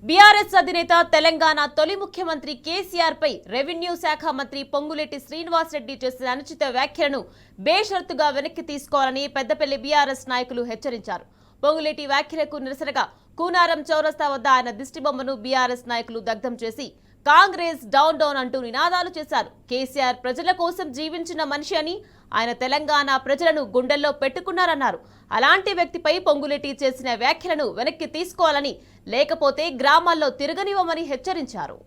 BRS అధినేత తెలంగాణ తొలి ముఖ్యమంత్రి కేసీఆర్ పై రెవెన్యూ శాఖ మంత్రి పొంగులేటి శ్రీనివాసరెడ్డి చేసిన అనుచిత వ్యాఖ్యలను బేషరతుగా వెనక్కి తీసుకోవాలని పెద్దపల్లి బీఆర్ఎస్ నాయకులు హెచ్చరించారు. పొంగులేటి వ్యాఖ్యలకు నిరసనగా కూనారం చౌరస్తా వద్ద ఆయన దిష్టిబొమ్మను బీఆర్ఎస్ నాయకులు దగ్ధం చేసి కాంగ్రెస్ డౌన్ డౌన్ అంటూ నినాదాలు చేశారు. కేసీఆర్ ప్రజల కోసం జీవించిన మనిషి అని, ఆయన తెలంగాణ ప్రజలను గుండెల్లో పెట్టుకున్నారన్నారు. అలాంటి వ్యక్తిపై పొంగులేటి చేసిన వ్యాఖ్యలను వెనక్కి తీసుకోవాలని, లేకపోతే గ్రామాల్లో తిరగనివ్వమని హెచ్చరించారు.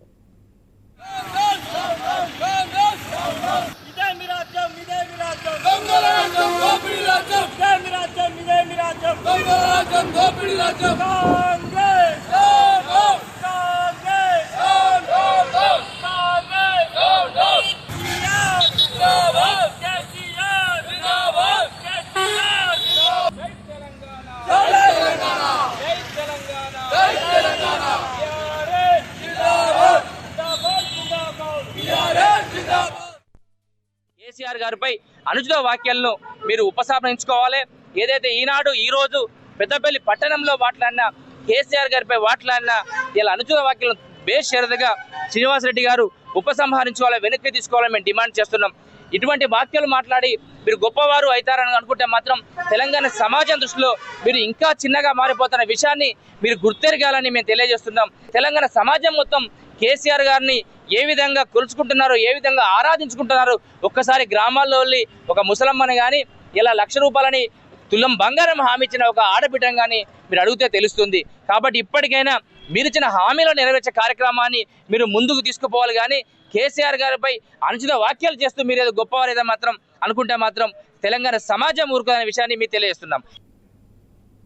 కేసీఆర్ గారిపై అనుచిత వ్యాఖ్యలను మీరు ఉపసంహరించుకోవాలి. ఏదైతే ఈనాడు ఈ రోజు పెద్దపల్లి పట్టణంలో మాట్లాడిన కేసీఆర్ గారిపై మాట్లాడిన ఇలా అనుచిత వ్యాఖ్యలను బేషరతుగా శ్రీనివాసరెడ్డి గారు ఉపసంహరించుకోవాలి, వెనక్కి తీసుకోవాలని మేము డిమాండ్ చేస్తున్నాం. ఇటువంటి వ్యాఖ్యలు మాట్లాడి మీరు గొప్పవారు అవుతారని అనుకుంటే మాత్రం తెలంగాణ సమాజం దృష్టిలో మీరు ఇంకా చిన్నగా మారిపోతున్న విషయాన్ని మీరు గుర్తెరగాలని మేము తెలియజేస్తున్నాం. తెలంగాణ సమాజం మొత్తం కేసీఆర్ గారిని ఏ విధంగా కొలుచుకుంటున్నారో, ఏ విధంగా ఆరాధించుకుంటున్నారో ఒక్కసారి గ్రామాల్లో వెళ్ళి ఒక ముసలమ్మని కానీ ఇలా 1,00,000 రూపాయలని తులం బంగారం హామీ ఇచ్చిన ఒక ఆడబిడ్డను కానీ మీరు అడిగితే తెలుస్తుంది. కాబట్టి ఇప్పటికైనా మీరు ఇచ్చిన హామీలో నెరవేర్చే కార్యక్రమాన్ని మీరు ముందుకు తీసుకుపోవాలి. కానీ కేసీఆర్ గారిపై అనుచిత వ్యాఖ్యలు చేస్తూ మీరు ఏదో గొప్పవారు ఏదో మాత్రం అనుకుంటే మాత్రం తెలంగాణ సమాజం ఊరుకోదనే విషయాన్ని మీరు తెలియజేస్తున్నాం.